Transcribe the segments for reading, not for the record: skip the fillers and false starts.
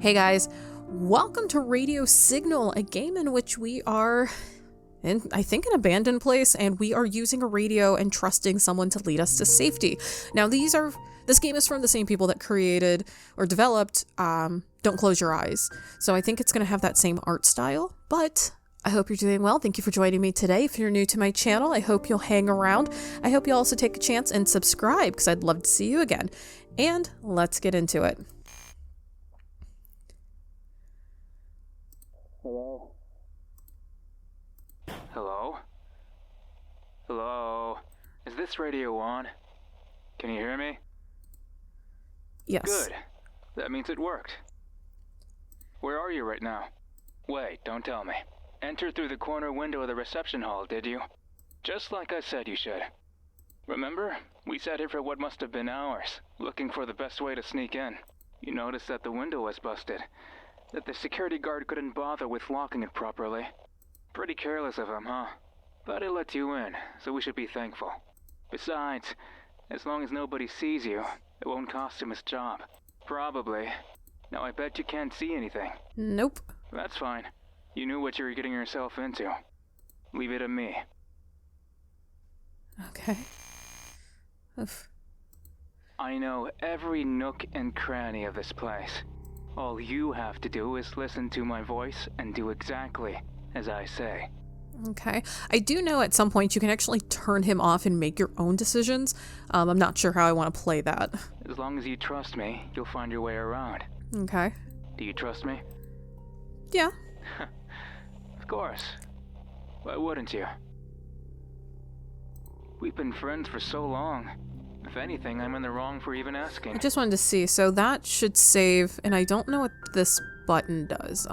Hey guys, welcome to Radio Signal, a game in which we are in, I think, an abandoned place, and we are using a radio and trusting someone to lead us to safety. Now, this game is from the same people that created or developed Don't Close Your Eyes, so I think it's going to have that same art style, but I hope you're doing well. Thank you for joining me today. If you're new to my channel, I hope you'll hang around. I hope you'll also take a chance and subscribe, because I'd love to see you again. And let's get into it. Hello? Hello? Hello? Is this radio on? Can you hear me? Yes. Good. That means it worked. Where are you right now? Wait, don't tell me. Entered through the corner window of the reception hall, did you? Just like I said you should. Remember? We sat here for what must have been hours, looking for the best way to sneak in. You noticed that the window was busted, that the security guard couldn't bother with locking it properly. Pretty careless of him, huh? But he let you in, so we should be thankful. Besides, as long as nobody sees you, it won't cost him his job. Probably. Now I bet you can't see anything. Nope. That's fine. You knew what you were getting yourself into. Leave it to me. Okay. Oof. I know every nook and cranny of this place. All you have to do is listen to my voice and do exactly as I say. Okay. I do know at some point you can actually turn him off and make your own decisions. I'm not sure how I want to play that. As long as you trust me, you'll find your way around. Okay. Do you trust me? Yeah. Of course. Why wouldn't you? We've been friends for so long. If anything, I'm in the wrong for even asking. I just wanted to see. So that should save, and I don't know what this button does.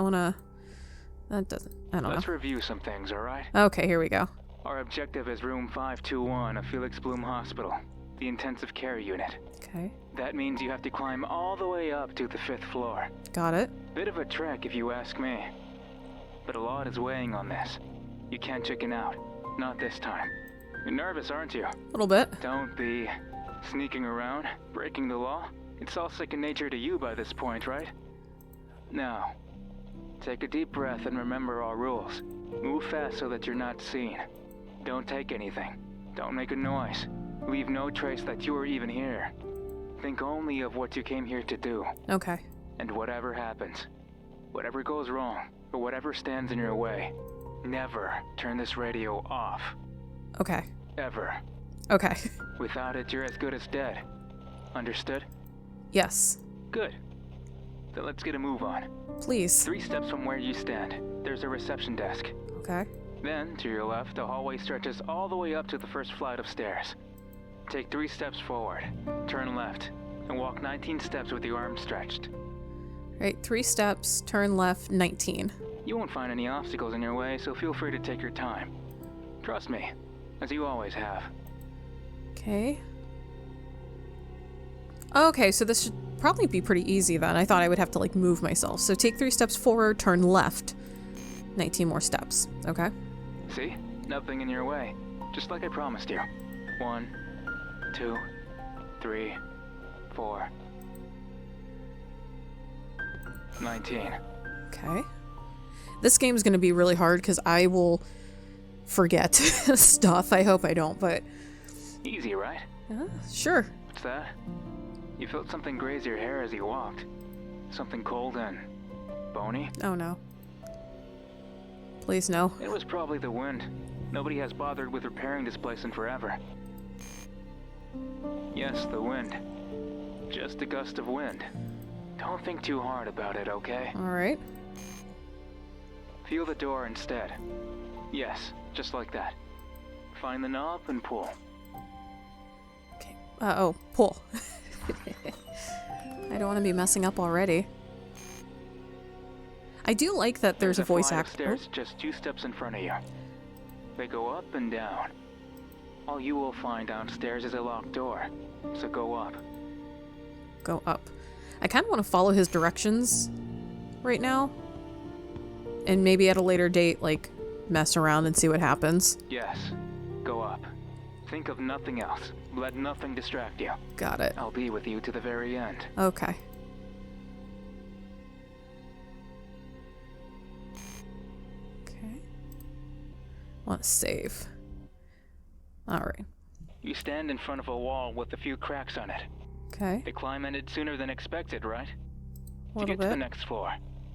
That doesn't. I don't know. Let's review some things, alright? Okay, here we go. Our objective is room 521 of Felix Bloom Hospital, the intensive care unit. Okay. That means you have to climb all the way up to the 5th floor. Got it. Bit of a trek if you ask me. But a lot is weighing on this. You can't chicken out. Not this time. You're nervous, aren't you? A little bit. Don't be. Sneaking around, breaking the law. It's all second nature to you by this point, right? Now, take a deep breath and remember our rules. Move fast so that you're not seen. Don't take anything. Don't make a noise. Leave no trace that you were even here. Think only of what you came here to do. Okay. And whatever happens, whatever goes wrong, or whatever stands in your way, never turn this radio off. Okay. Ever. Okay. Without it, you're as good as dead. Understood? Yes. Good. Then let's get a move on. Please. 3 steps from where you stand, there's a reception desk. Okay. Then, to your left, the hallway stretches all the way up to the first flight of stairs. Take 3 steps forward, turn left, and walk 19 steps with your arms stretched. Right, 3 steps, turn left, 19. You won't find any obstacles in your way, so feel free to take your time. Trust me, as you always have. Okay. Okay, so this should probably be pretty easy then. I thought I would have to, move myself. So take 3 steps forward, turn left. 19 more steps. Okay. See? Nothing in your way. Just like I promised you. 1, 2, 3, 4. 19. Okay. This game's going to be really hard because I will forget stuff. I hope I don't, but... Easy, right? Sure. What's that? You felt something graze your hair as you walked. Something cold and bony? Oh no. Please no. It was probably the wind. Nobody has bothered with repairing this place in forever. Yes, the wind. Just a gust of wind. Don't think too hard about it, okay? Alright. Feel the door instead. Yes, just like that. Find the knob and pull. Okay. Pull. I don't want to be messing up already. I do like that there's a voice actor. Stairs just 2 steps in front of you. They go up and down. All you will find downstairs is a locked door, so go up. Go up. I kind of want to follow his directions right now. And maybe at a later date, mess around and see what happens. Yes, go up. Think of nothing else. Let nothing distract you. Got it. I'll be with you to the very end. Okay. Want to save. Alright. You stand in front of a wall with a few cracks on it. Okay. The climb ended sooner than expected, right? A To little get to the bit. next floor,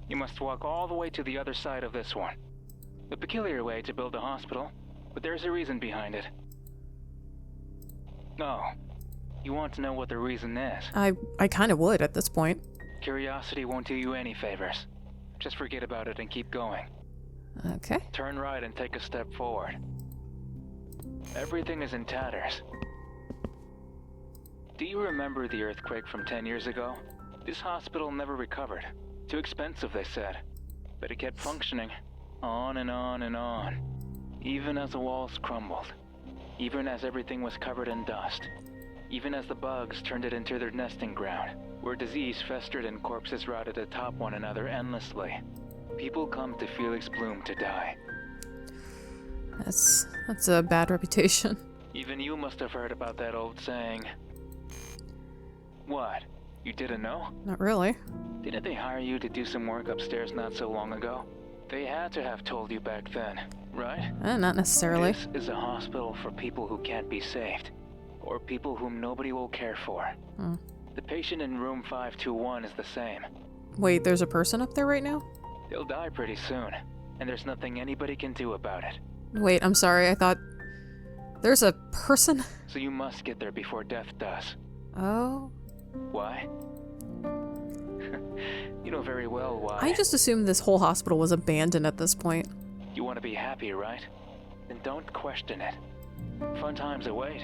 you must walk all the way to the other side of this one. A peculiar way to build a hospital, but there's a reason behind it. Oh, you want to know what the reason is? I kind of would at this point. Curiosity won't do you any favors. Just forget about it and keep going. Okay. Turn right and take a step forward. Everything is in tatters. Do you remember the earthquake from 10 years ago? This hospital never recovered. Too expensive, they said. But it kept functioning. On and on and on. Even as the walls crumbled. Even as everything was covered in dust. Even as the bugs turned it into their nesting ground, where disease festered and corpses rotted atop one another endlessly. People come to Felix Bloom to die. That's a bad reputation. Even you must have heard about that old saying. What? You didn't know? Not really. Didn't they hire you to do some work upstairs not so long ago? They had to have told you back then, right? Not necessarily. This is a hospital for people who can't be saved. Or people whom nobody will care for. Hmm. The patient in room 521 is the same. Wait, there's a person up there right now? They'll die pretty soon, and there's nothing anybody can do about it. Wait, I'm sorry, I thought... There's a person? So you must get there before death does. Oh... Why? You know very well why. I just assumed this whole hospital was abandoned at this point. You want to be happy, right? Then don't question it. Fun times await.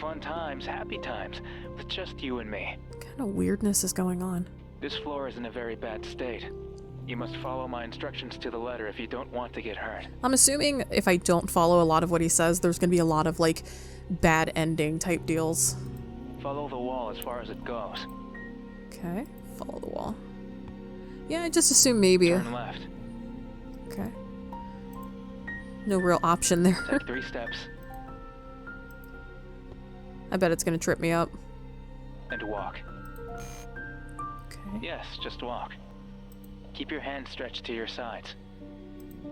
Fun times, happy times, with just you and me. What kind of weirdness is going on? This floor is in a very bad state. You must follow my instructions to the letter if you don't want to get hurt. I'm assuming if I don't follow a lot of what he says, there's gonna be a lot of, like, bad ending type deals. Follow the wall as far as it goes. Okay, follow the wall. Yeah, I just assumed maybe. Turn left. Okay. No real option there. Take 3 steps. I bet it's gonna trip me up. And walk. Okay. Yes, just walk. Keep your hands stretched to your sides.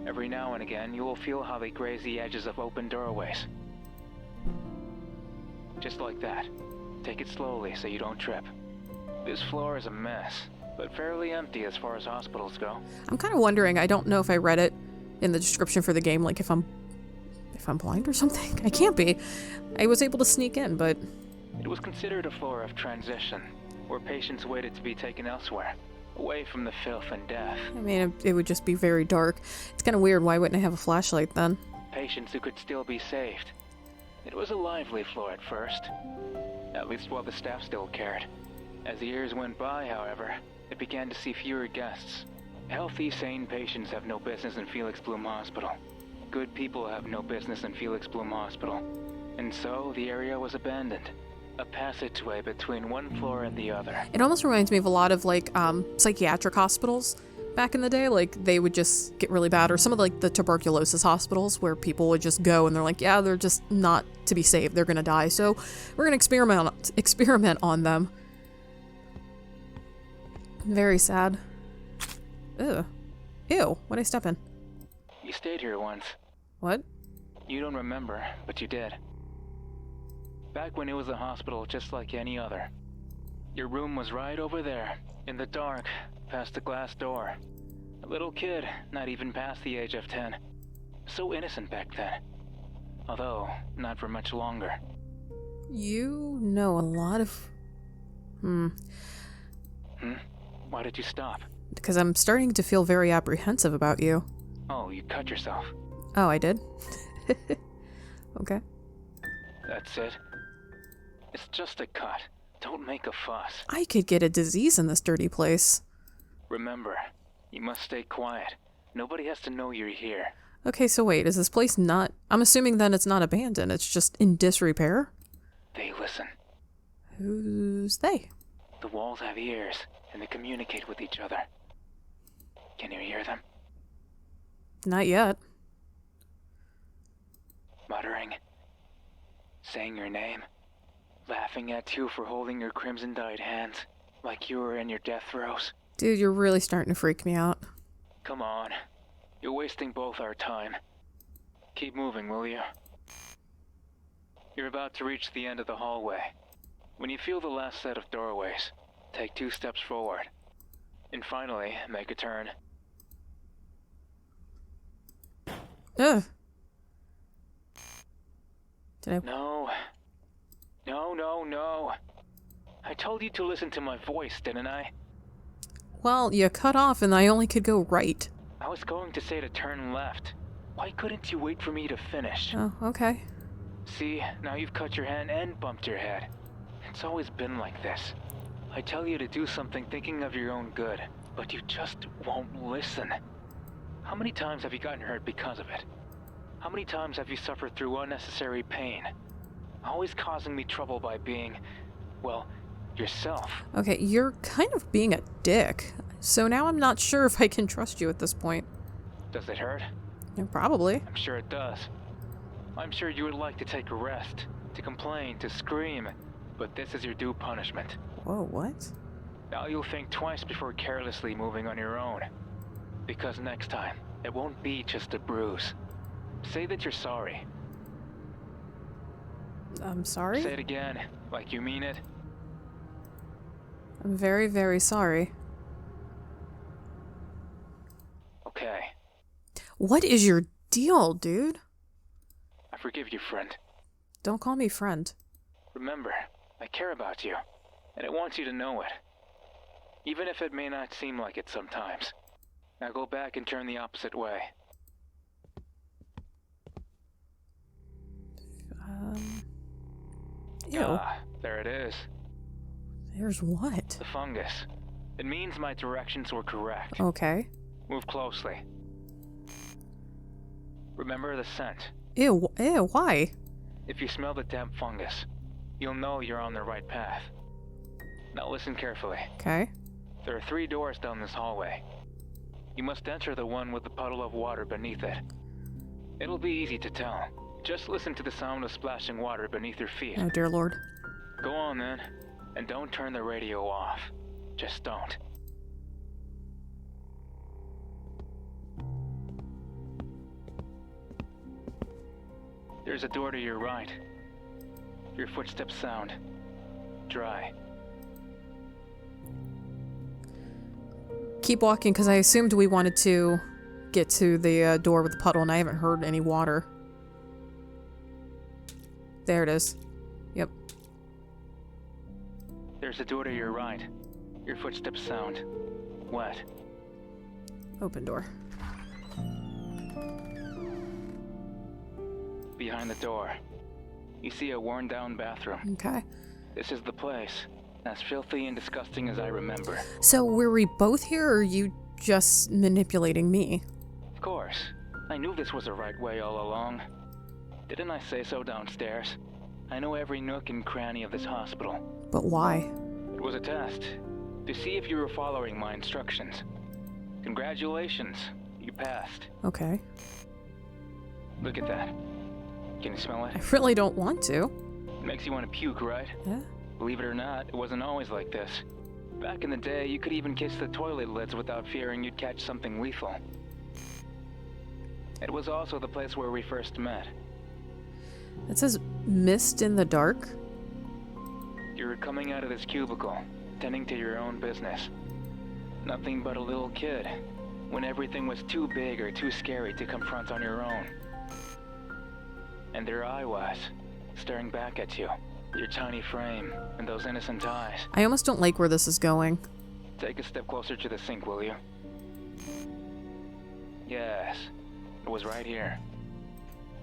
Every now and again, you will feel how they graze the edges of open doorways. Just like that. Take it slowly so you don't trip. This floor is a mess, but fairly empty as far as hospitals go. I'm kind of wondering, I don't know if I read it in the description for the game, like if I'm blind or something. I can't be. I was able to sneak in, but... It was considered a floor of transition, where patients waited to be taken elsewhere, away from the filth and death. I mean, it would just be very dark. It's kind of weird. Why wouldn't I have a flashlight then? Patients who could still be saved. It was a lively floor at first, at least while the staff still cared. As the years went by, however, it began to see fewer guests. Healthy, sane patients have no business in Felix Bloom Hospital. Good people have no business in Felix Bloom Hospital. And so, the area was abandoned. A passageway between one floor and the other. It almost reminds me of a lot of, like, psychiatric hospitals back in the day. Like, they would just get really bad. Or some of, like, the tuberculosis hospitals where people would just go and they're like, yeah, they're just not to be saved. They're gonna die. So, we're gonna experiment on them. Very sad. Ew. Ew. What'd I step in? You stayed here once. What? You don't remember, but you did. Back when it was a hospital just like any other. Your room was right over there, in the dark, past the glass door. A little kid, not even past the age of 10. So innocent back then. Although, not for much longer. You know a lot of... Why did you stop? Because I'm starting to feel very apprehensive about you. Oh, you cut yourself. Oh, I did? Okay. That's it. It's just a cut. Don't make a fuss. I could get a disease in this dirty place. Remember, you must stay quiet. Nobody has to know you're here. Okay, so wait, is this place not... I'm assuming then it's not abandoned, it's just in disrepair? They listen. Who's they? The walls have ears, and they communicate with each other. Can you hear them? Not yet. Muttering. Saying your name. Laughing at you for holding your crimson-dyed hands, like you were in your death throes. Dude, you're really starting to freak me out. Come on. You're wasting both our time. Keep moving, will you? You're about to reach the end of the hallway. When you feel the last set of doorways, take 2 steps forward. And finally, make a turn. Ugh. Did I... No. No. I told you to listen to my voice, didn't I? Well, you cut off and I only could go right. I was going to say to turn left. Why couldn't you wait for me to finish? Oh, okay. See, now you've cut your hand and bumped your head. It's always been like this. I tell you to do something thinking of your own good, but you just won't listen. How many times have you gotten hurt because of it? How many times have you suffered through unnecessary pain? Always causing me trouble by being, well, yourself. Okay, you're kind of being a dick. So now I'm not sure if I can trust you at this point. Does it hurt? Yeah, probably. I'm sure it does. I'm sure you would like to take a rest, to complain, to scream, but this is your due punishment. Whoa, what? Now you'll think twice before carelessly moving on your own. Because next time, it won't be just a bruise. Say that you're sorry. I'm sorry? Say it again, like you mean it. I'm very, very sorry. Okay. What is your deal, dude? I forgive you, friend. Don't call me friend. Remember, I care about you, and I want you to know it. Even if it may not seem like it sometimes. Now go back and turn the opposite way. Ew. Ah, there it is. There's what? The fungus. It means my directions were correct. Okay. Move closely. Remember the scent. Ew, why? If you smell the damp fungus, you'll know you're on the right path. Now listen carefully. Okay. There are 3 doors down this hallway. You must enter the one with the puddle of water beneath it. It'll be easy to tell. Just listen to the sound of splashing water beneath your feet. Oh, dear Lord. Go on then, and don't turn the radio off. Just don't. There's a door to your right. Your footsteps sound dry. Keep walking, because I assumed we wanted to get to the door with the puddle, and I haven't heard any water. There it is. Yep. There's a door to your right. Your footsteps sound wet. Open door. Behind the door, you see a worn-down bathroom. Okay. This is the place, as filthy and disgusting as I remember. So were we both here, or are you just manipulating me? Of course. I knew this was the right way all along. Didn't I say so downstairs? I know every nook and cranny of this hospital. But why? It was a test, to see if you were following my instructions. Congratulations, you passed. Okay. Look at that. Can you smell it? I really don't want to. It makes you want to puke, right? Yeah. Believe it or not, it wasn't always like this. Back in the day, you could even kiss the toilet lids without fearing you'd catch something lethal. It was also the place where we first met. It says mist in the dark. You were coming out of this cubicle, tending to your own business. Nothing but a little kid, when everything was too big or too scary to confront on your own. And there I was, staring back at you, your tiny frame, and those innocent eyes. I almost don't like where this is going. Take a step closer to the sink, will you? Yes, it was right here.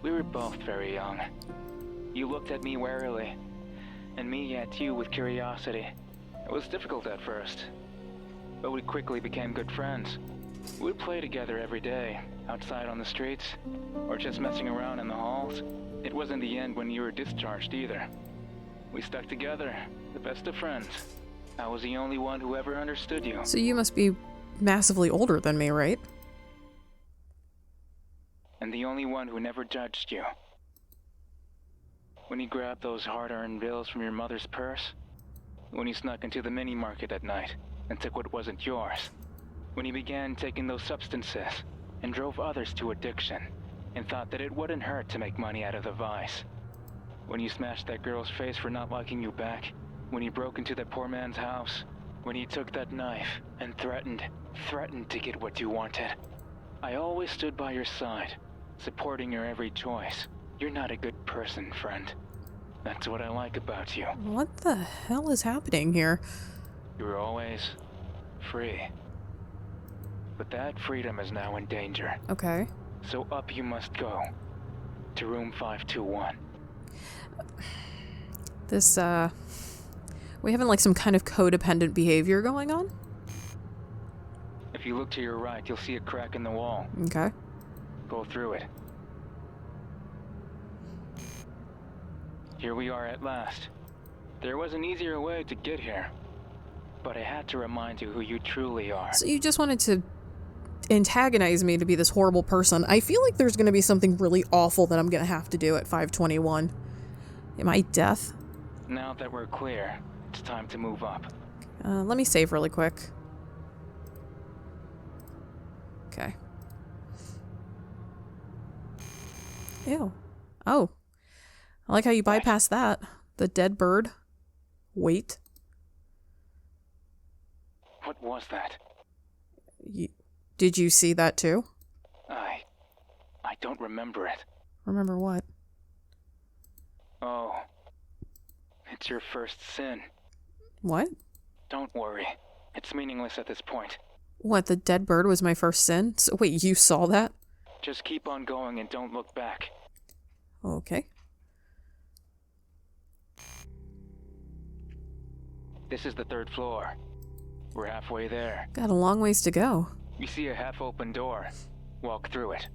We were both very young. You looked at me warily, and me at you with curiosity. It was difficult at first, but we quickly became good friends. We'd play together every day, outside on the streets, or just messing around in the halls. It wasn't the end when you were discharged either. We stuck together, the best of friends. I was the only one who ever understood you. So you must be massively older than me, right? And the only one who never judged you. When you grabbed those hard-earned bills from your mother's purse. When you snuck into the mini-market at night and took what wasn't yours. When you began taking those substances and drove others to addiction. and thought that it wouldn't hurt to make money out of the vice. When you smashed that girl's face for not liking you back, when you broke into that poor man's house, when you took that knife and threatened to get what you wanted. I always stood by your side, supporting your every choice. You're not a good person, friend. That's what I like about you. What the hell is happening here? You were always free. But that freedom is now in danger. Okay. So up you must go. To room 521. This, we having like some kind of codependent behavior going on? If you look to your right, you'll see a crack in the wall. Okay. Go through it. Here we are at last. There was an easier way to get here. But I had to remind you who you truly are. So you just wanted to antagonize me to be this horrible person. I feel like there's going to be something really awful that I'm going to have to do at 521. Am I death? Now that we're clear, it's time to move up. Let me save really quick. Okay. Ew. Oh. I like how you bypassed that. The dead bird. Wait. What was that? Did you see that too? I don't remember it. Remember what? Oh. It's your first sin. What? Don't worry. It's meaningless at this point. What, the dead bird was my first sin? So, wait, you saw that? Just keep on going and don't look back. Okay. This is the 3rd floor. We're halfway there. Got a long ways to go. You see a half-open door. Walk through it.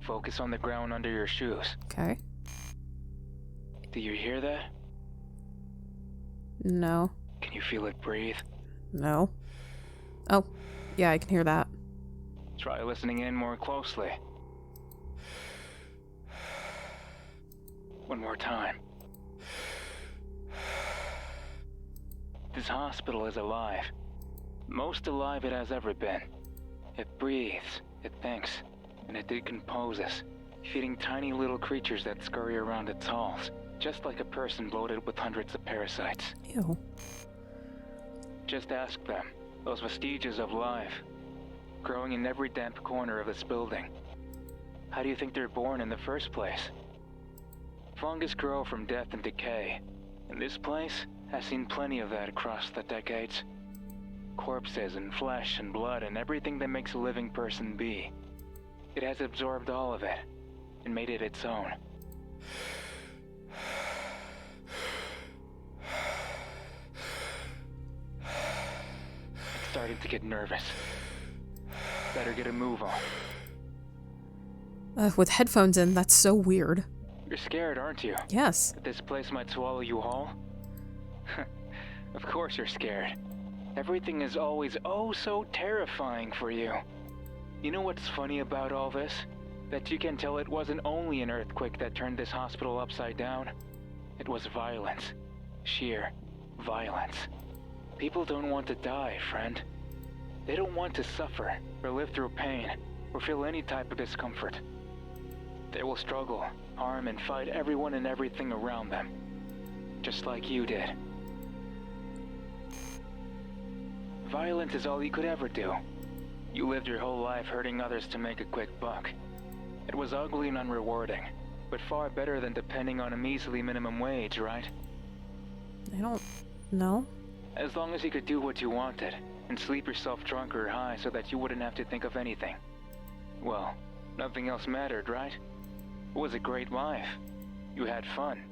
Focus on the ground under your shoes. Okay. Do you hear that? No. Can you feel it breathe? No. Oh, yeah, I can hear that. Try listening in more closely. One more time. This hospital is alive. Most alive it has ever been. It breathes, it thinks, and it decomposes, feeding tiny little creatures that scurry around its halls, just like a person bloated with hundreds of parasites. Ew. Just ask them, those vestiges of life, growing in every damp corner of this building. How do you think they're born in the first place? Fungus grow from death and decay, and this place has seen plenty of that across the decades. Corpses and flesh and blood and everything that makes a living person be. It has absorbed all of it, and made it its own. It's starting to get nervous. Better get a move on. With headphones in, that's so weird. You're scared, aren't you? Yes. That this place might swallow you whole? Of course you're scared. Everything is always oh so terrifying for you. You know what's funny about all this? That you can tell it wasn't only an earthquake that turned this hospital upside down. It was violence. Sheer violence. People don't want to die, friend. They don't want to suffer, or live through pain, or feel any type of discomfort. They will struggle, harm, and fight everyone and everything around them. Just like you did. Violence is all you could ever do. You lived your whole life hurting others to make a quick buck. It was ugly and unrewarding, but far better than depending on a measly minimum wage, right? I don't know. As long as you could do what you wanted, and sleep yourself drunk or high so that you wouldn't have to think of anything. Well, nothing else mattered, right? It was a great life. You had fun.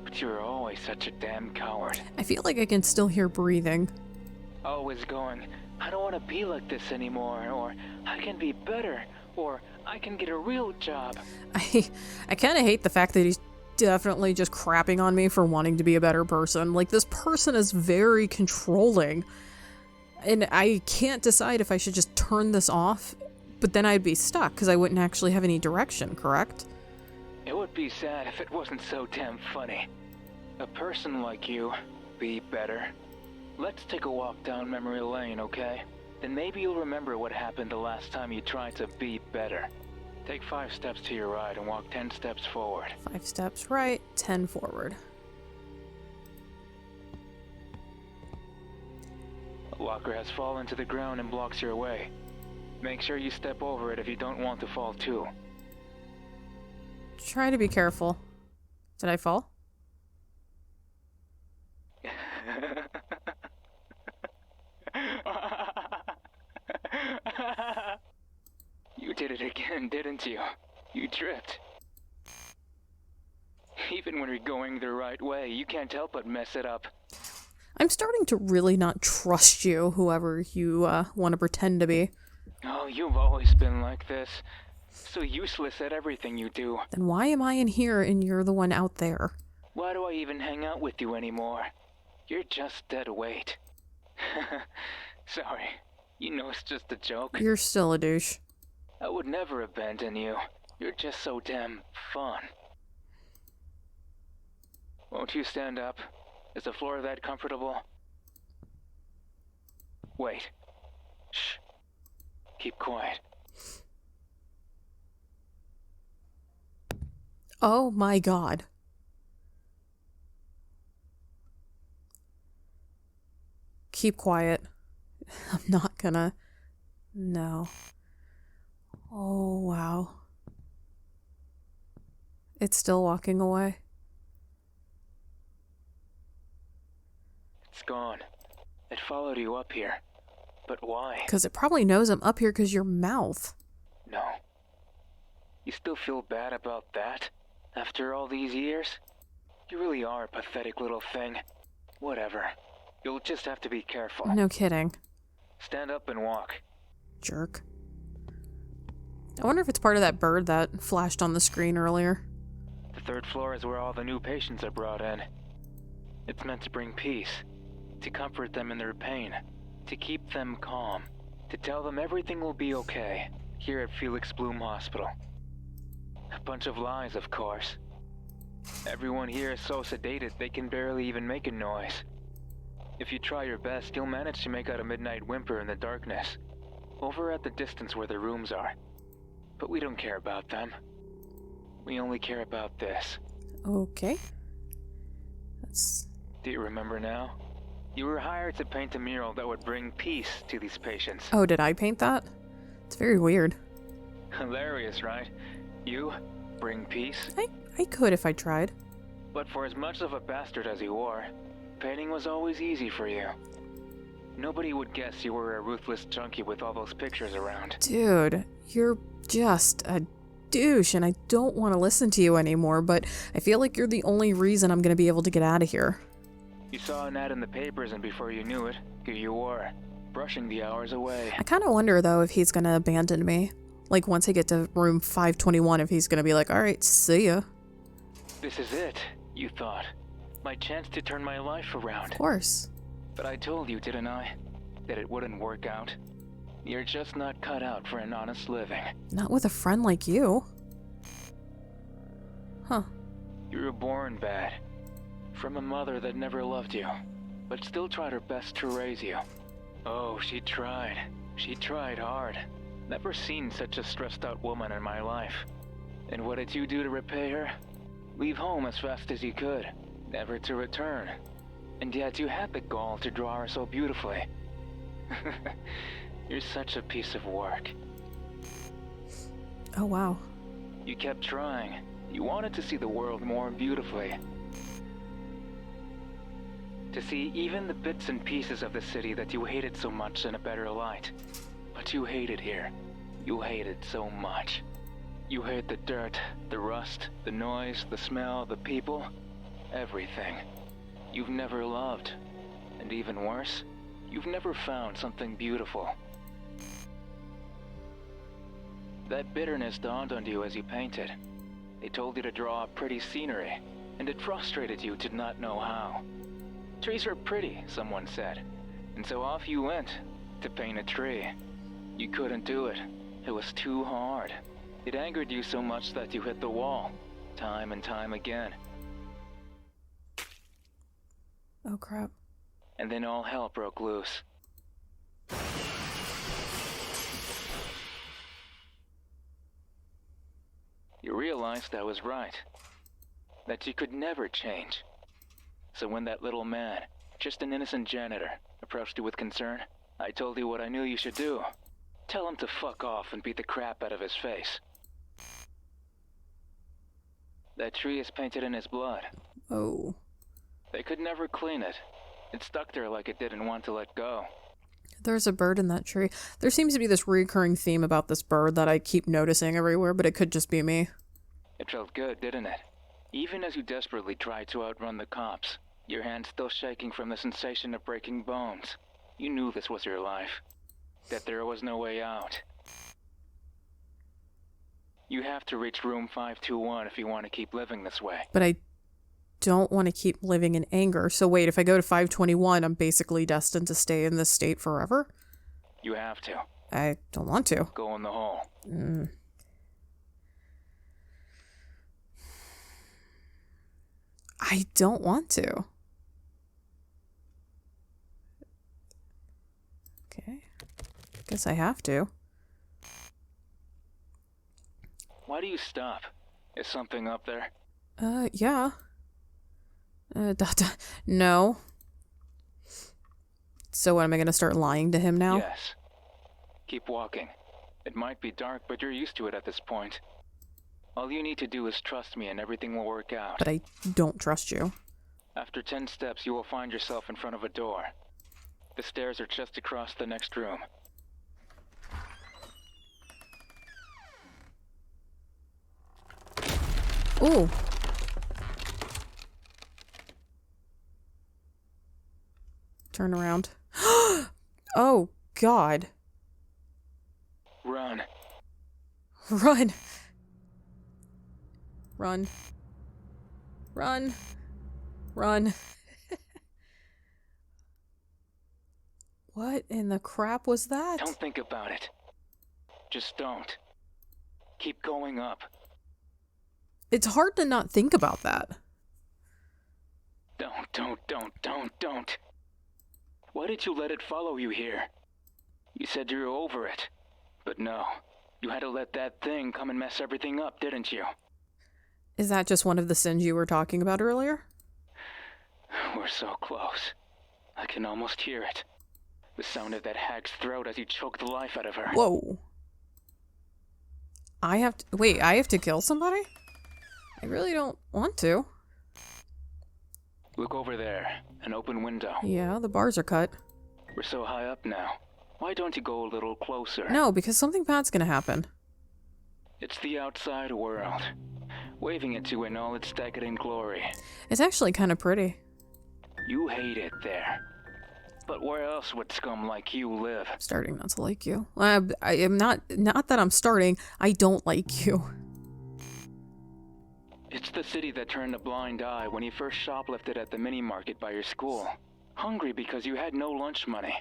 But you were always such a damn coward. I feel like I can still hear breathing. Always going, I don't want to be like this anymore, or I can be better, or I can get a real job. I kind of hate the fact that he's definitely just crapping on me for wanting to be a better person. Like, this person is very controlling. And I can't decide if I should just turn this off, but then I'd be stuck because I wouldn't actually have any direction, correct? It would be sad if it wasn't so damn funny. A person like you, be better? Let's take a walk down memory lane, okay? Then maybe you'll remember what happened the last time you tried to be better. Take 5 steps to your right and walk 10 steps forward. 5 steps right, 10 forward. A locker has fallen to the ground and blocks your way. Make sure you step over it if you don't want to fall too. Try to be careful. Did I fall? You did it again, didn't you? You tripped. Even when you're going the right way, you can't help but mess it up. I'm starting to really not trust you, whoever you want to pretend to be. Oh, you've always been like this. So useless at everything you do. Then why am I in here and you're the one out there? Why do I even hang out with you anymore? You're just dead weight. Sorry. You know it's just a joke. You're still a douche. I would never abandon you. You're just so damn fun. Won't you stand up? Is the floor that comfortable? Wait. Shh. Keep quiet. Oh my god. Keep quiet. I'm not gonna... No. Oh, wow. It's still walking away. It's gone. It followed you up here. But why? Because it probably knows I'm up here because your mouth. No. You still feel bad about that? After all these years? You really are a pathetic little thing. Whatever. You'll just have to be careful. No kidding. Stand up and walk. Jerk. I wonder if it's part of that bird that flashed on the screen earlier. The 3rd floor is where all the new patients are brought in. It's meant to bring peace, to comfort them in their pain, to keep them calm, to tell them everything will be okay here at Felix Bloom Hospital. A bunch of lies, of course. Everyone here is so sedated they can barely even make a noise. If you try your best, you'll manage to make out a midnight whimper in the darkness, over at the distance where the rooms are. But we don't care about them. We only care about this. Okay. That's... Do you remember now? You were hired to paint a mural that would bring peace to these patients. Oh, did I paint that? It's very weird. Hilarious, right? You bring peace? I could if I tried. But for as much of a bastard as you were, painting was always easy for you. Nobody would guess you were a ruthless junkie with all those pictures around. Dude, you're just a douche and I don't want to listen to you anymore, but I feel like you're the only reason I'm going to be able to get out of here. You saw an ad in the papers and before you knew it, here you were, brushing the hours away. I kind of wonder though if he's going to abandon me. Like once I get to room 521, if he's going to be like, alright, see ya. This is it, you thought. My chance to turn my life around. Of course. But I told you, didn't I? That it wouldn't work out. You're just not cut out for an honest living. Not with a friend like you. Huh. You were born bad. From a mother that never loved you, but still tried her best to raise you. Oh, she tried. She tried hard. Never seen such a stressed out woman in my life. And what did you do to repay her? Leave home as fast as you could, never to return. And yet you had the gall to draw her so beautifully. You're such a piece of work. Oh, wow. You kept trying. You wanted to see the world more beautifully. To see even the bits and pieces of the city that you hated so much in a better light. But you hate it here. You hate it so much. You hate the dirt, the rust, the noise, the smell, the people. Everything. You've never loved. And even worse, you've never found something beautiful. That bitterness dawned on you as you painted. They told you to draw pretty scenery, and it frustrated you to not know how. Trees are pretty, someone said, and so off you went to paint a tree. You couldn't do it. It was too hard. It angered you so much that you hit the wall, time and time again. Oh, crap. And then all hell broke loose. You realized I was right. That you could never change. So when that little man, just an innocent janitor, approached you with concern, I told you what I knew you should do. Tell him to fuck off and beat the crap out of his face. That tree is painted in his blood. Oh. They could never clean it. It stuck there like it didn't want to let go. There's a bird in that tree. There seems to be this recurring theme about this bird that I keep noticing everywhere, but it could just be me. It felt good, didn't it? Even as you desperately tried to outrun the cops, your hands still shaking from the sensation of breaking bones. You knew this was your life. That there was no way out. You have to reach room 521 if you want to keep living this way. But I don't want to keep living in anger. So wait, if I go to 521, I'm basically destined to stay in this state forever? You have to. I don't want to. Go in the hole. I don't want to. Okay. Guess I have to. Why do you stop? Is something up there? Yeah. No. So what, am I gonna start lying to him now? Yes. Keep walking. It might be dark, but you're used to it at this point. All you need to do is trust me and everything will work out. But I don't trust you. After 10 steps, you will find yourself in front of a door. The stairs are just across the next room. Ooh. Turn around. Oh, God. Run. Run. Run. Run. Run. What in the crap was that? Don't think about it. Just don't. Keep going up. It's hard to not think about that. Don't. Why did you let it follow you here? You said you were over it. But no. You had to let that thing come and mess everything up, didn't you? Is that just one of the sins you were talking about earlier? We're so close. I can almost hear it. The sound of that hag's throat as he choked the life out of her. Whoa. I have to kill somebody? I really don't want to. Look over there. An open window. Yeah, the bars are cut. We're so high up now. Why don't you go a little closer? No, because something bad's gonna happen. It's the outside world. Waving at you in all its decadent glory. It's actually kind of pretty. You hate it there. But where else would scum like you live? I'm starting not to like you. I am not that I'm starting. I don't like you. It's the city that turned a blind eye when you first shoplifted at the mini-market by your school. Hungry because you had no lunch money.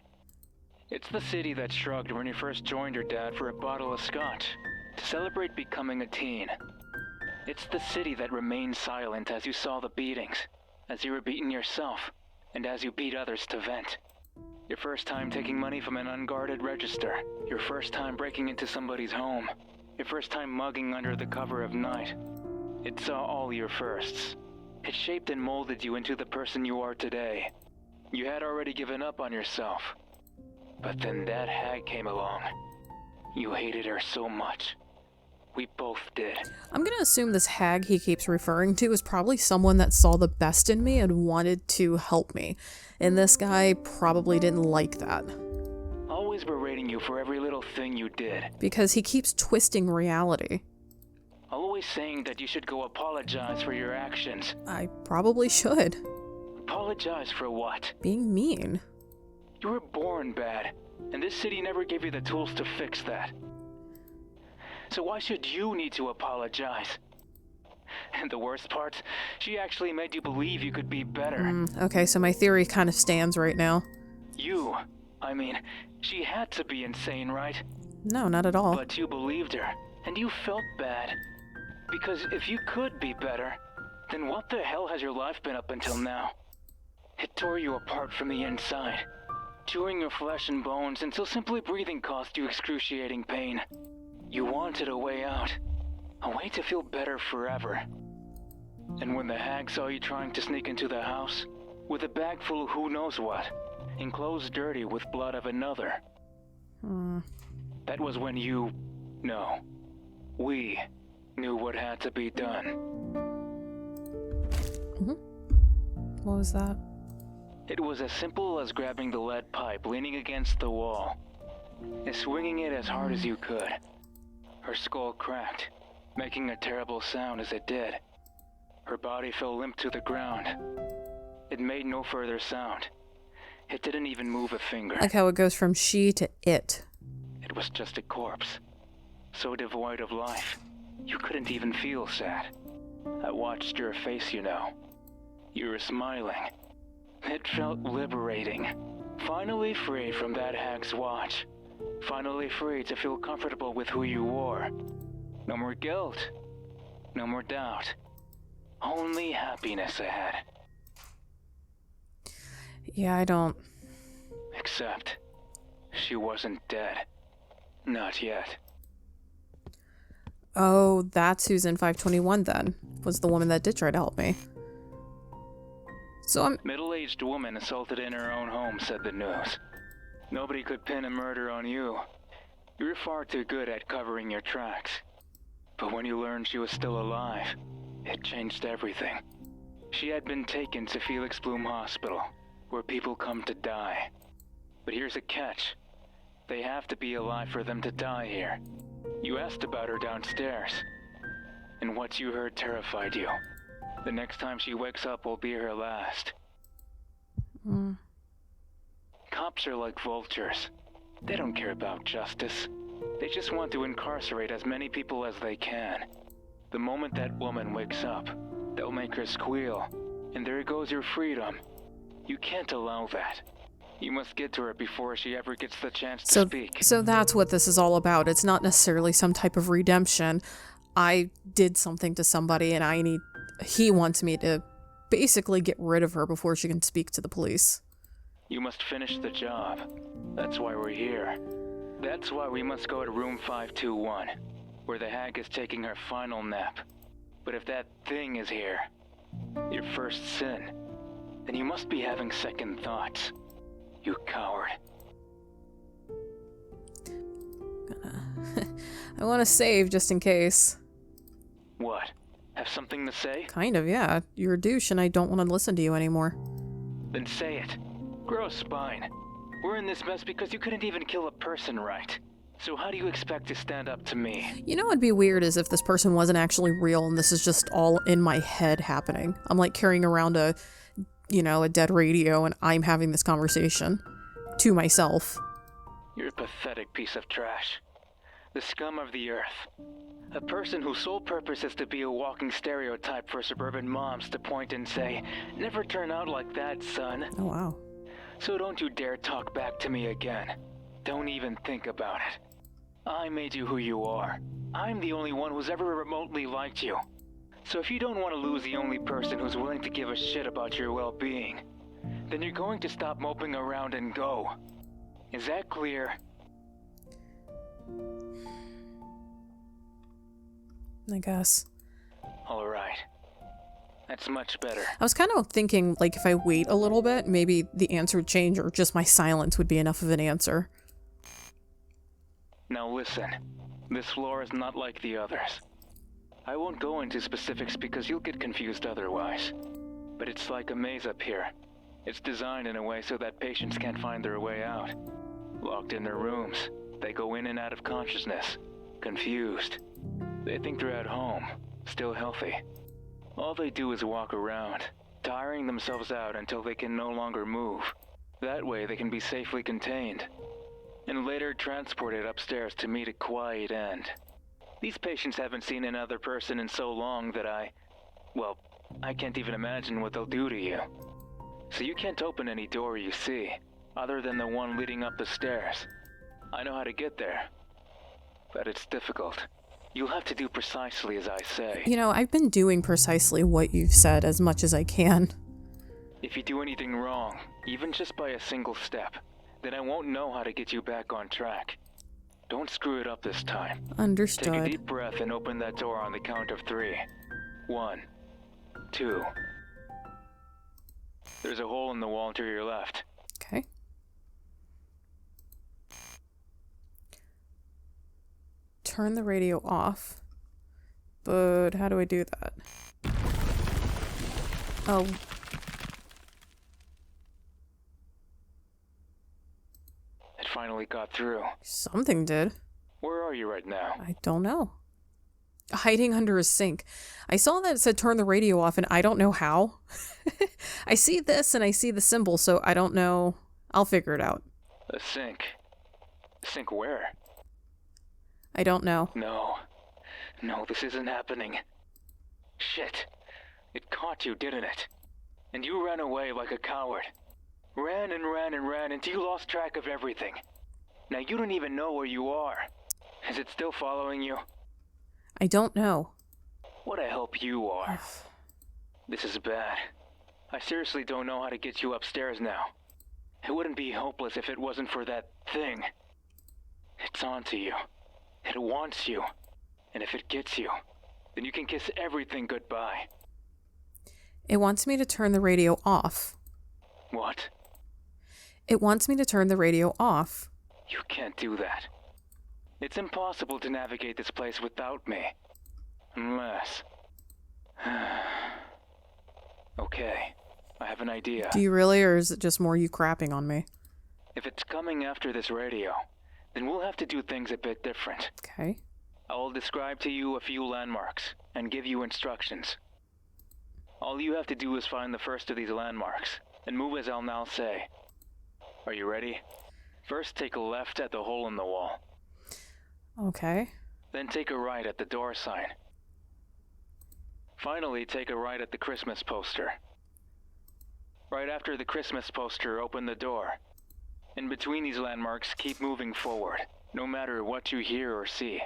It's the city that shrugged when you first joined your dad for a bottle of scotch to celebrate becoming a teen. It's the city that remained silent as you saw the beatings, as you were beaten yourself, and as you beat others to vent. Your first time taking money from an unguarded register. Your first time breaking into somebody's home. Your first time mugging under the cover of night. It saw all your firsts. It shaped and molded you into the person you are today. You had already given up on yourself. But then that hag came along. You hated her so much. We both did. I'm gonna assume this hag he keeps referring to is probably someone that saw the best in me and wanted to help me. And this guy probably didn't like that. Always berating you for every little thing you did. Because he keeps twisting reality. Always saying that you should go apologize for your actions. I probably should. Apologize for what? Being mean. You were born bad, and this city never gave you the tools to fix that. So why should you need to apologize? And the worst part, she actually made you believe you could be better. Okay, so my theory kind of stands right now. She had to be insane, right? No, not at all. But you believed her, and you felt bad. Because if you could be better, then what the hell has your life been up until now? It tore you apart from the inside, chewing your flesh and bones until simply breathing caused you excruciating pain. You wanted a way out, a way to feel better forever. And when the hag saw you trying to sneak into the house, with a bag full of who knows what, and clothes dirty with blood of another, that was when we knew what had to be done. What was that? It was as simple as grabbing the lead pipe leaning against the wall, and swinging it as hard as you could. Her skull cracked, making a terrible sound as it did. Her body fell limp to the ground. It made no further sound. It didn't even move a finger. Like how it goes from she to it. It was just a corpse, so devoid of life, you couldn't even feel sad. I watched your face, you know. You were smiling. It felt liberating. Finally free from that hag's watch. Finally free to feel comfortable with who you were. No more guilt. No more doubt. Only happiness ahead. Yeah, I don't... Except, she wasn't dead. Not yet. Oh, that's who's in 521 then. Was the woman that did try to help me. So I'm... Middle-aged woman assaulted in her own home, said the news. Nobody could pin a murder on you. You're far too good at covering your tracks. But when you learned she was still alive, it changed everything. She had been taken to Felix Bloom Hospital, where people come to die. But here's a catch. They have to be alive for them to die here. You asked about her downstairs, and what you heard terrified you. The next time she wakes up will be her last. Cops are like vultures. They don't care about justice. They just want to incarcerate as many people as they can. The moment that woman wakes up, they'll make her squeal, and there goes your freedom. You can't allow that. You must get to her before she ever gets the chance to speak. So that's what this is all about. It's not necessarily some type of redemption. I did something to somebody and he wants me to basically get rid of her before she can speak to the police. You must finish the job. That's why we're here. That's why we must go to room 521, where the hag is taking her final nap. But if that thing is here, your first sin, then you must be having second thoughts. You coward. I want to save just in case. What? Have something to say? Kind of, yeah. You're a douche and I don't want to listen to you anymore. Then say it. Grow a spine. We're in this mess because you couldn't even kill a person right. So how do you expect to stand up to me? You know what'd be weird is if this person wasn't actually real and this is just all in my head happening. I'm like carrying around a dead radio and I'm having this conversation to myself. You're a pathetic piece of trash. The scum of the earth. A person whose sole purpose is to be a walking stereotype for suburban moms to point and say, "Never turn out like that, son." Oh, wow. So don't you dare talk back to me again. Don't even think about it. I made you who you are. I'm the only one who's ever remotely liked you. So if you don't want to lose the only person who's willing to give a shit about your well-being, then you're going to stop moping around and go. Is that clear? I guess. All right. That's much better. I was kind of thinking, like, if I wait a little bit, maybe the answer would change, or just my silence would be enough of an answer. Now listen. This floor is not like the others. I won't go into specifics because you'll get confused otherwise. But it's like a maze up here. It's designed in a way so that patients can't find their way out. Locked in their rooms, they go in and out of consciousness. Confused. They think they're at home, still healthy. All they do is walk around, tiring themselves out until they can no longer move. That way they can be safely contained, and later transported upstairs to meet a quiet end. These patients haven't seen another person in so long that I can't even imagine what they'll do to you. So you can't open any door you see, other than the one leading up the stairs. I know how to get there, but it's difficult. You'll have to do precisely as I say. I've been doing precisely what you've said as much as I can. If you do anything wrong, even just by a single step, then I won't know how to get you back on track. Don't screw it up this time. Understood. Take a deep breath and open that door on the count of 3. 1, 2. There's a hole in the wall to your left. Okay. Turn the radio off. But how do I do that? Oh. It finally got through. Something did. Where are you right now? I don't know. Hiding under a sink. I saw that it said turn the radio off and I don't know how. I see this and I see the symbol, so I don't know. I'll figure it out. A sink. Sink where? I don't know. No, this isn't happening. Shit. It caught you, didn't it? And you ran away like a coward. Ran and ran and ran until you lost track of everything. Now you don't even know where you are. Is it still following you? I don't know. What a help you are. This is bad. I seriously don't know how to get you upstairs now. It wouldn't be hopeless if it wasn't for that thing. It's onto you. It wants you. And if it gets you, then you can kiss everything goodbye. It wants me to turn the radio off. What? It wants me to turn the radio off. You can't do that. It's impossible to navigate this place without me. Unless... Okay, I have an idea. Do you really, or is it just more you crapping on me? If it's coming after this radio, then we'll have to do things a bit different. Okay. I will describe to you a few landmarks and give you instructions. All you have to do is find the first of these landmarks and move as I'll now say. Are you ready? First, take a left at the hole in the wall. Okay. Then take a right at the door sign. Finally, take a right at the Christmas poster. Right after the Christmas poster, open the door. In between these landmarks, keep moving forward, no matter what you hear or see.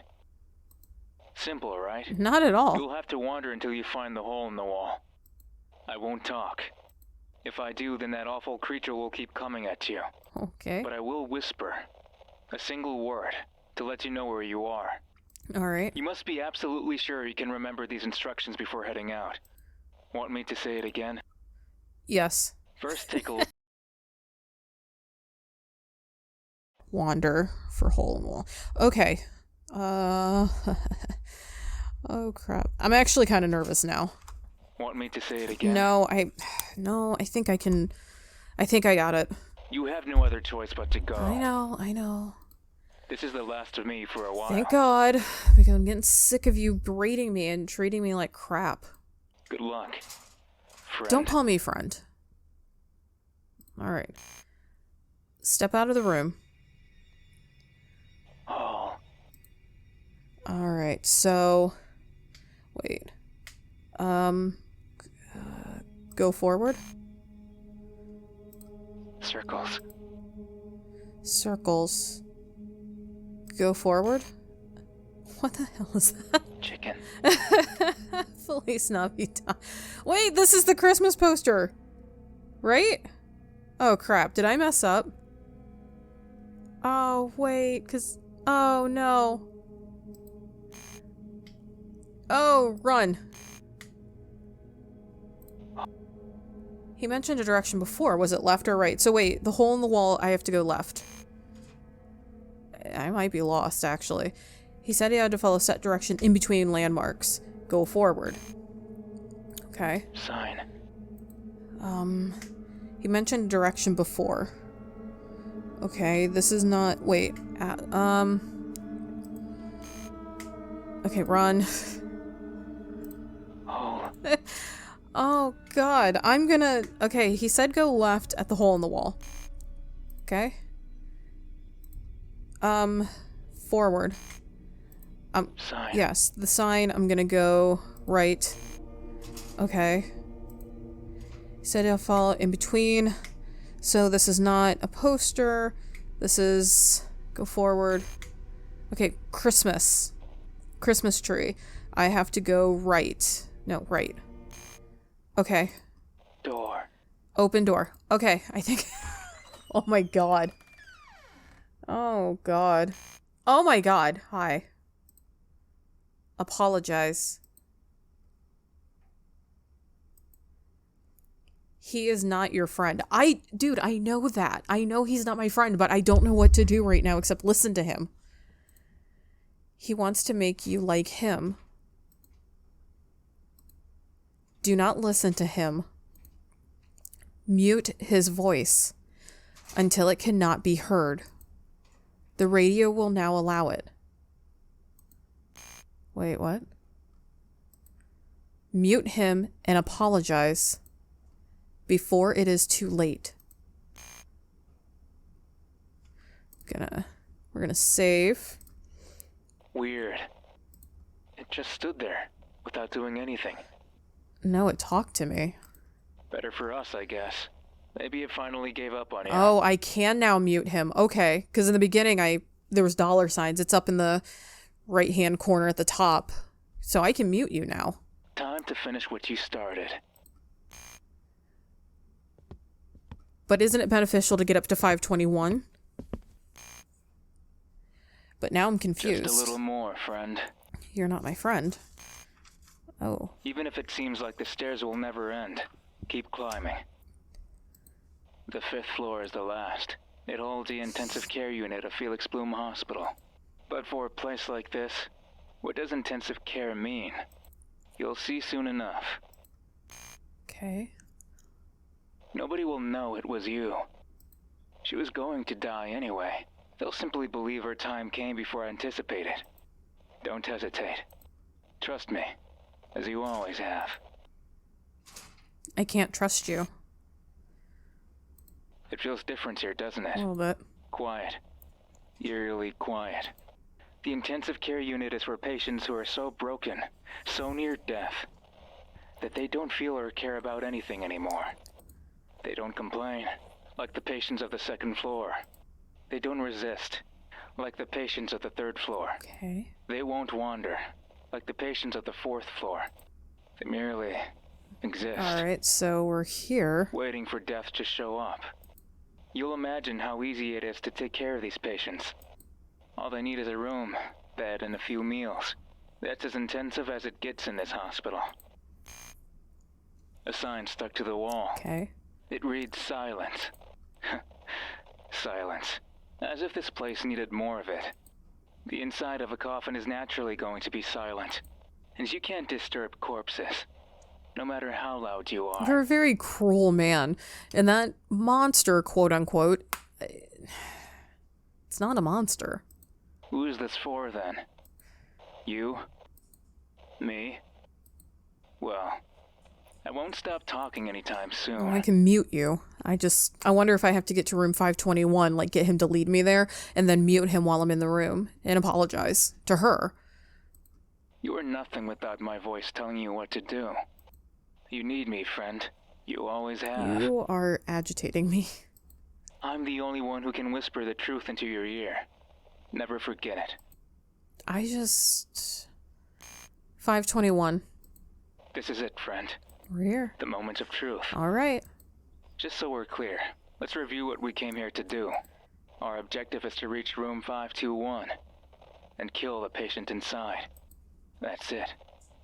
Simple, right? Not at all. You'll have to wander until you find the hole in the wall. I won't talk. If I do, then that awful creature will keep coming at you. Okay. But I will whisper a single word to let you know where you are. All right. You must be absolutely sure you can remember these instructions before heading out. Want me to say it again? Yes. First, take a Wander for hole in the wall. Okay. Oh crap. I'm actually kind of nervous now. Want me to say it again? No, I think I can. I think I got it. You have no other choice but to go. I know. This is the last of me for a while. Thank God, because I'm getting sick of you berating me and treating me like crap. Good luck, friend. Don't call me friend. All right. Step out of the room. Oh. All right. So, wait. Go forward. Circles. Circles. Go forward. What the hell is that? Chicken. Feliz Navidad. Wait, this is the Christmas poster. Right? Oh crap, did I mess up? Oh, wait, oh no. Oh, run. He mentioned a direction before. Was it left or right? So wait, the hole in the wall, I have to go left. I might be lost, actually. He said he had to follow set direction in between landmarks. Go forward. Okay. Sign. He mentioned direction before. Okay, this is not... Wait. Okay, run. Oh. Oh, God. I'm gonna... Okay, he said go left at the hole in the wall. Okay. Forward. Sign. Yes, the sign. I'm gonna go right. Okay. He said he'll follow in between. So this is not a poster. This is... Go forward. Okay, Christmas. Christmas tree. I have to go right. No, right. Okay. Door. Open door. Okay, I think... Oh my god. Oh god. Oh my god. Hi. Apologize. He is not your friend. Dude, I know that. I know he's not my friend, but I don't know what to do right now except listen to him. He wants to make you like him. Do not listen to him. Mute his voice until it cannot be heard. The radio will now allow it. Wait, what? Mute him and apologize before it is too late. We're gonna save. Weird. It just stood there without doing anything. No, it talked to me. Better for us, I guess. Maybe it finally gave up on you. Oh, I can now mute him. Okay, because in the beginning there was dollar signs. It's up in the right-hand corner at the top. So I can mute you now. Time to finish what you started. But isn't it beneficial to get up to 521? But now I'm confused. Just a little more, friend. You're not my friend. Oh. Even if it seems like the stairs will never end, keep climbing. The 5th floor is the last. It holds the intensive care unit of Felix Bloom Hospital. But for a place like this, what does intensive care mean? You'll see soon enough. Okay. Nobody will know it was you. She was going to die anyway. They'll simply believe her time came before anticipated. Don't hesitate. Trust me, as you always have. I can't trust you. It feels different here, doesn't it? A little bit. Quiet. Eerily quiet. The intensive care unit is for patients who are so broken, so near death, that they don't feel or care about anything anymore. They don't complain, like the patients of the 2nd floor. They don't resist, like the patients of the 3rd floor. Okay. They won't wander, like the patients of the 4th floor. They merely exist. Alright, so we're here. Waiting for death to show up. You'll imagine how easy it is to take care of these patients. All they need is a room, bed, and a few meals. That's as intensive as it gets in this hospital. A sign stuck to the wall. Okay. It reads silence. Silence. As if this place needed more of it. The inside of a coffin is naturally going to be silent, and you can't disturb corpses, no matter how loud you are. You're a very cruel man. And that monster, quote unquote, it's not a monster. Who is this for, then? You? Me? Well, I won't stop talking anytime soon. Oh, I can mute you. I wonder if I have to get to room 521, like get him to lead me there, and then mute him while I'm in the room, and apologize to her. You are nothing without my voice telling you what to do. You need me, friend. You always have. You are agitating me. I'm the only one who can whisper the truth into your ear. Never forget it. 521. This is it, friend. We're here. The moment of truth. All right. Just so we're clear, let's review what we came here to do. Our objective is to reach room 521 and kill the patient inside. That's it.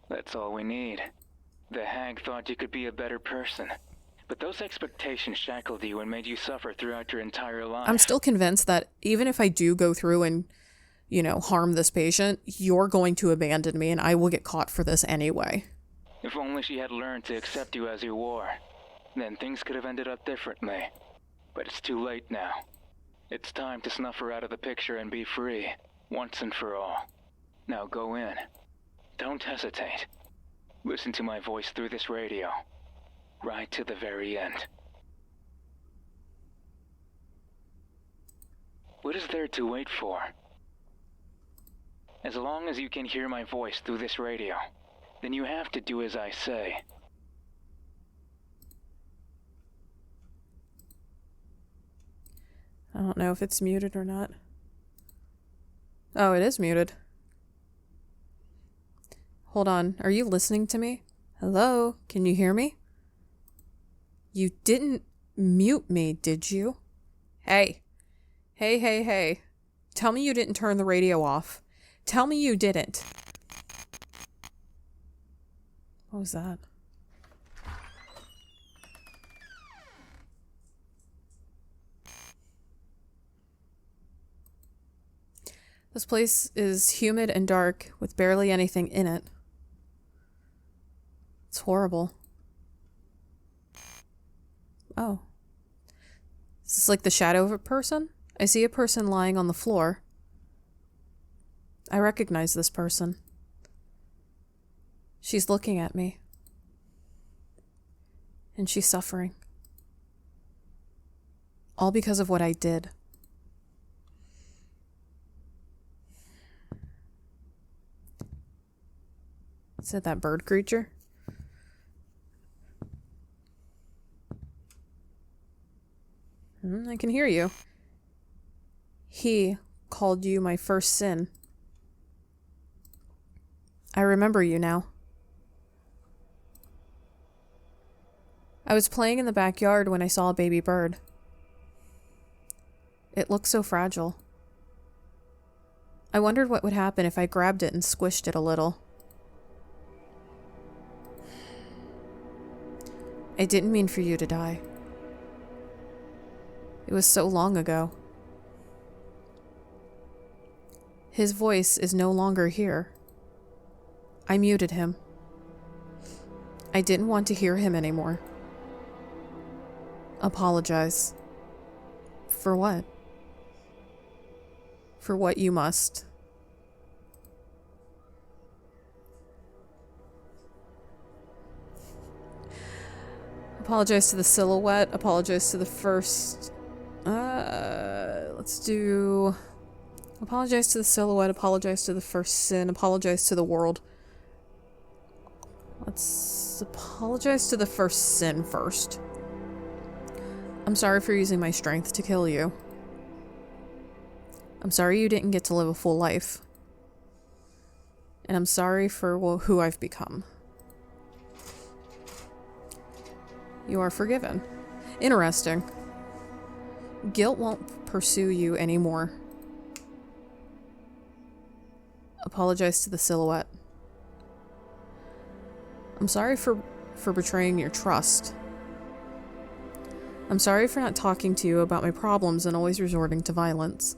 That's all we need. The hag thought you could be a better person, but those expectations shackled you and made you suffer throughout your entire life. I'm still convinced that even if I do go through and, harm this patient, you're going to abandon me and I will get caught for this anyway. If only she had learned to accept you as you were, then things could have ended up differently. But it's too late now. It's time to snuff her out of the picture and be free, once and for all. Now go in. Don't hesitate. Listen to my voice through this radio, right to the very end. What is there to wait for? As long as you can hear my voice through this radio, then you have to do as I say. I don't know if it's muted or not. Oh, it is muted. Hold on. Are you listening to me? Hello? Can you hear me? You didn't mute me, did you? Hey. Hey. Tell me you didn't turn the radio off. Tell me you didn't. What was that? This place is humid and dark with barely anything in it. It's horrible. Oh. Is this like the shadow of a person? I see a person lying on the floor. I recognize this person. She's looking at me. And she's suffering. All because of what I did. Is it that bird creature? I can hear you. He called you my first sin. I remember you now. I was playing in the backyard when I saw a baby bird. It looked so fragile. I wondered what would happen if I grabbed it and squished it a little. I didn't mean for you to die. It was so long ago. His voice is no longer here. I muted him. I didn't want to hear him anymore. Apologize. For what? For what you must. Apologize to the silhouette. Apologize to the first... let's do... Apologize to the silhouette. Apologize to the first sin. Apologize to the world. Let's apologize to the first sin first. I'm sorry for using my strength to kill you. I'm sorry you didn't get to live a full life. And I'm sorry for who I've become. You are forgiven. Interesting. Guilt won't pursue you anymore. Apologize to the silhouette. I'm sorry for betraying your trust. I'm sorry for not talking to you about my problems and always resorting to violence.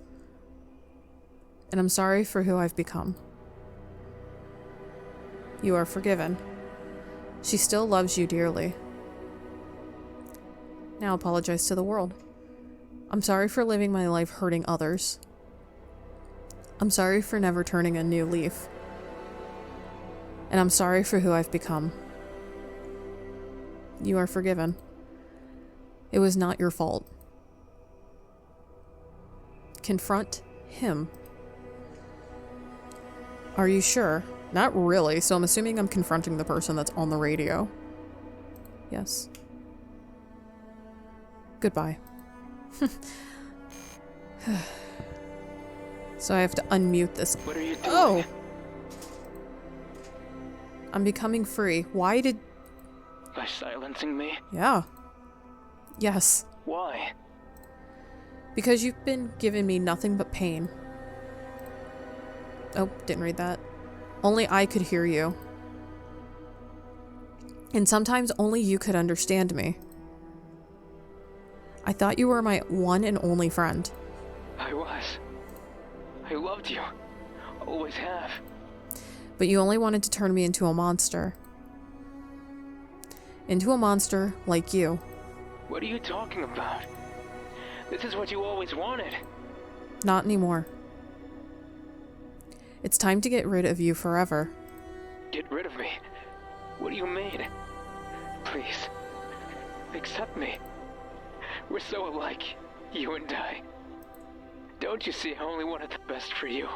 And I'm sorry for who I've become. You are forgiven. She still loves you dearly. Now apologize to the world. I'm sorry for living my life hurting others. I'm sorry for never turning a new leaf. And I'm sorry for who I've become. You are forgiven. It was not your fault. Confront him. Are you sure? Not really, so I'm assuming I'm confronting the person that's on the radio. Yes. Goodbye. So I have to unmute this. What are you doing? Oh! I'm becoming free. Why did... By silencing me? Yeah. Yes. Why? Because you've been giving me nothing but pain. Oh, didn't read that. Only I could hear you. And sometimes only you could understand me. I thought you were my one and only friend. I was. I loved you. Always have. But you only wanted to turn me into a monster. Into a monster like you. What are you talking about? This is what you always wanted. Not anymore. It's time to get rid of you forever. Get rid of me? What do you mean? Please. Accept me. We're so alike, you and I. Don't you see I only wanted the best for you?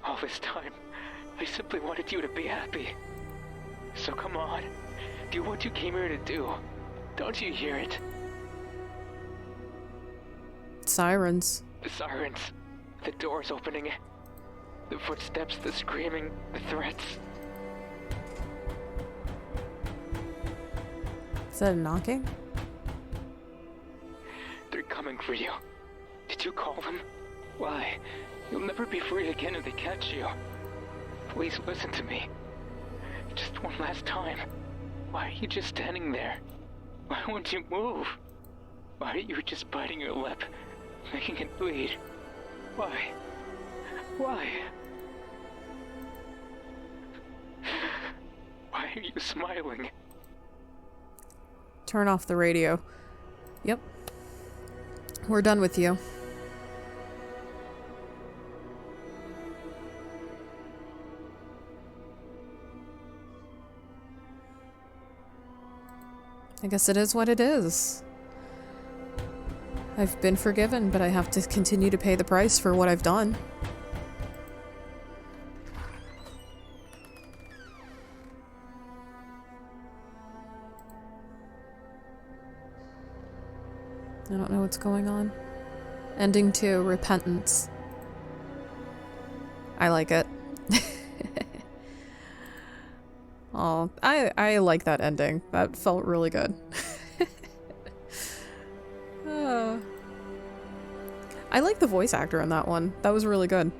All this time, I simply wanted you to be happy. So come on, do what you came here to do. Don't you hear it? Sirens. The sirens. The doors opening. The footsteps, the screaming, the threats. Is that a knocking? coming for you. Did you call them? Why? You'll never be free again if they catch you. Please listen to me. Just one last time. Why are you just standing there? Why won't you move? Why are you just biting your lip, making it bleed? Why? Why? Why are you smiling? Turn off the radio. Yep. We're done with you. I guess it is what it is. I've been forgiven, but I have to continue to pay the price for what I've done. I don't know what's going on. Ending 2, repentance. I like it. Oh, I like that ending. That felt really good. I like the voice actor in that one. That was really good.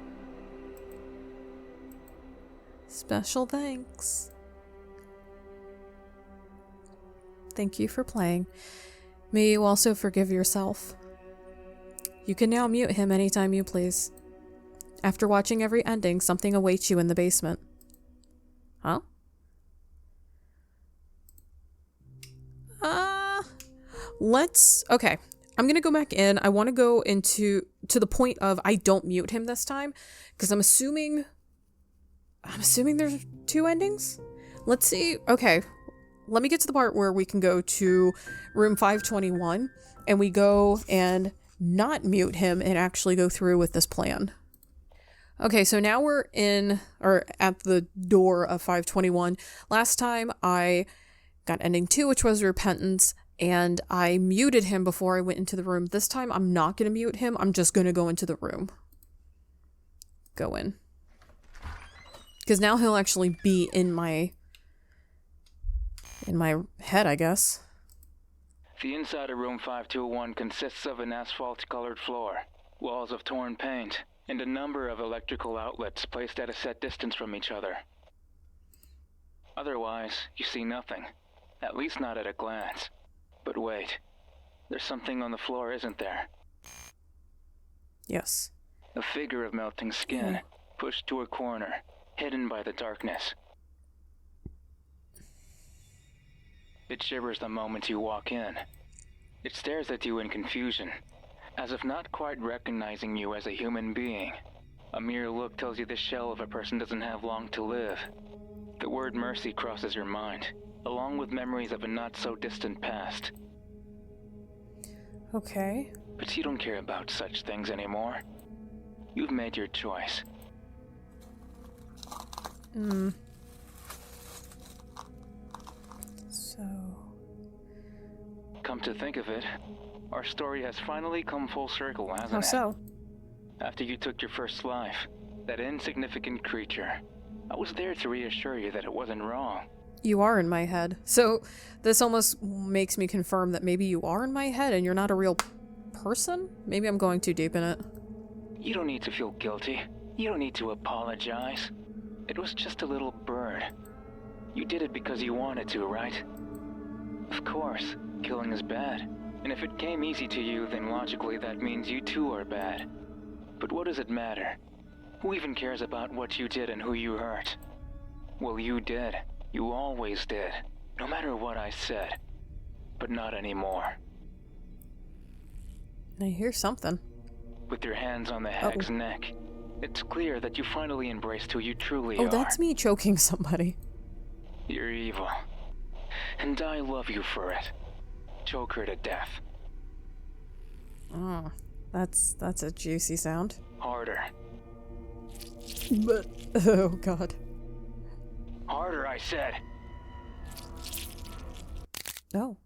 Special thanks. Thank you for playing. May you also forgive yourself. You can now mute him anytime you please. After watching every ending, something awaits you in the basement. Huh? Okay. I'm gonna go back in. I want to go to the point of I don't mute him this time, because I'm assuming there's 2 endings. Let's see. Okay. Let me get to the part where we can go to room 521 and we go and not mute him and actually go through with this plan. Okay, so now we're at the door of 521. Last time I got ending 2, which was repentance, and I muted him before I went into the room. This time I'm not going to mute him. I'm just going to go into the room. Go in. Because now he'll actually be in my head, I guess. The inside of room 521 consists of an asphalt-colored floor, walls of torn paint, and a number of electrical outlets placed at a set distance from each other. Otherwise, you see nothing, at least not at a glance. But wait, there's something on the floor, isn't there? Yes. A figure of melting skin, pushed to a corner, hidden by the darkness. It shivers the moment you walk in. It stares at you in confusion, as if not quite recognizing you as a human being. A mere look tells you the shell of a person doesn't have long to live. The word mercy crosses your mind, along with memories of a not-so-distant past. Okay. But you don't care about such things anymore. You've made your choice. So... Come to think of it, our story has finally come full circle, hasn't it? How so? After you took your first life, that insignificant creature, I was there to reassure you that it wasn't wrong. You are in my head. So this almost makes me confirm that maybe you are in my head and you're not a real person? Maybe I'm going too deep in it. You don't need to feel guilty. You don't need to apologize. It was just a little bird. You did it because you wanted to, right? Of course, killing is bad. And if it came easy to you, then logically that means you too are bad. But what does it matter? Who even cares about what you did and who you hurt? Well, you did. You always did. No matter what I said. But not anymore. I hear something. With your hands on the hag's neck, it's clear that you finally embraced who you truly are. Oh, that's me choking somebody. You're evil. And I love you for it. Choke her to death. Oh, that's a juicy sound. Harder. But, oh god. Harder, I said. Oh.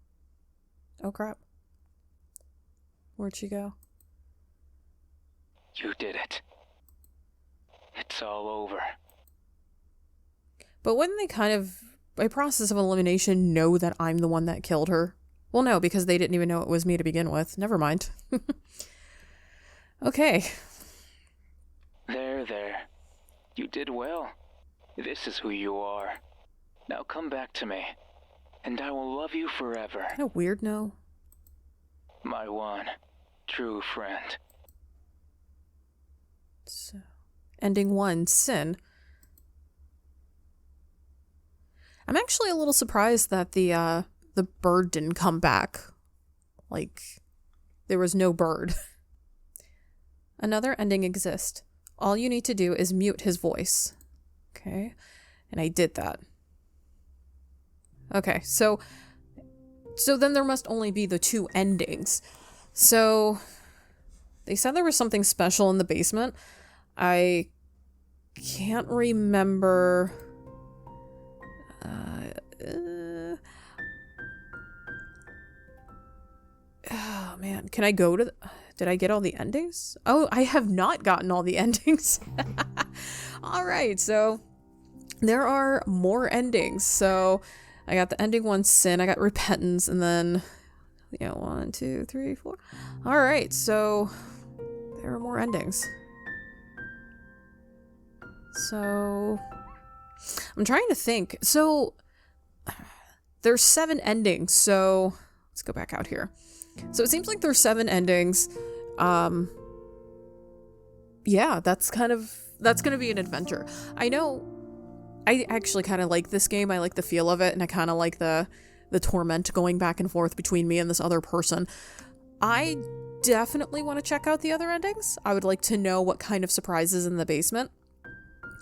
Oh crap. Where'd she go? You did it. It's all over. But wouldn't they kind of, by process of elimination, know that I'm the one that killed her? Well, no, because they didn't even know it was me to begin with. Never mind. Okay. There. You did well. This is who you are. Now come back to me, and I will love you forever. Kind of weird, no? My one true friend. So, ending 1, sin. I'm actually a little surprised that the bird didn't come back. Like, there was no bird. Another ending exists. All you need to do is mute his voice. Okay, and I did that. Okay, so then there must only be the 2 endings. So they said there was something special in the basement. I can't remember. Oh man, can I go to did I get all the endings? Oh, I have not gotten all the endings. All right, so there are more endings. So I got the ending 1, sin, I got repentance, and then 1, 2, 3, 4. All right, so there are more endings. So I'm trying to think. So there's 7 endings. So let's go back out here. So it seems like there's 7 endings. Yeah, that's going to be an adventure. I know I actually kind of like this game. I like the feel of it, and I kind of like the torment going back and forth between me and this other person. I definitely want to check out the other endings. I would like to know what kind of surprises in the basement.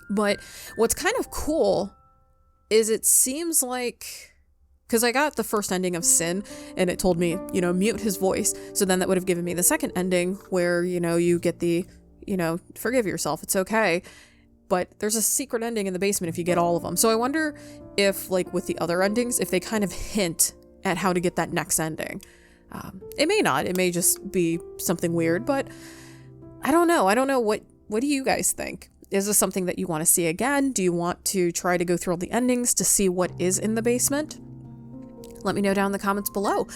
But what's kind of cool is it seems like, because I got the first ending of sin and it told me, mute his voice. So then that would have given me the second ending where, you get the, forgive yourself. It's okay. But there's a secret ending in the basement if you get all of them. So I wonder if, like with the other endings, if they kind of hint at how to get that next ending. It may not. It may just be something weird, but I don't know. I don't know. What do you guys think? Is this something that you want to see again? Do you want to try to go through all the endings to see what is in the basement? Let me know down in the comments below.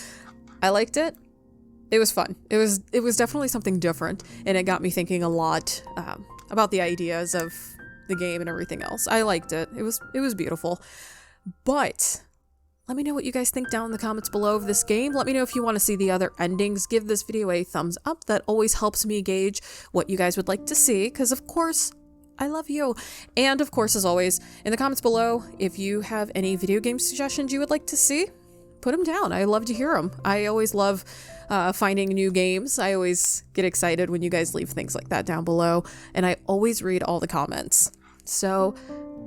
I liked it. It was fun. It was definitely something different, and it got me thinking a lot about the ideas of the game and everything else. I liked it. It was beautiful. But let me know what you guys think down in the comments below of this game. Let me know if you want to see the other endings. Give this video a thumbs up. That always helps me gauge what you guys would like to see, because of course, I love you. And of course, as always, in the comments below, if you have any video game suggestions you would like to see, put them down. I love to hear them. I always love finding new games. I always get excited when you guys leave things like that down below, and I always read all the comments. So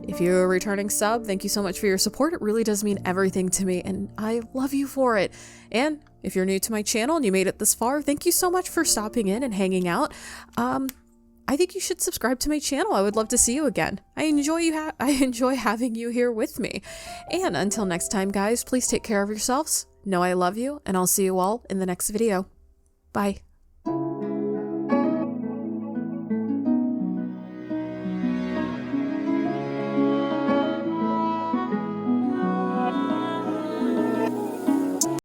if you're a returning sub, thank you so much for your support. It really does mean everything to me, and I love you for it. And if you're new to my channel and you made it this far, thank you so much for stopping in and hanging out. I think you should subscribe to my channel. I would love to see you again. I enjoy having you here with me. And until next time, guys, please take care of yourselves. Know I love you, and I'll see you all in the next video. Bye.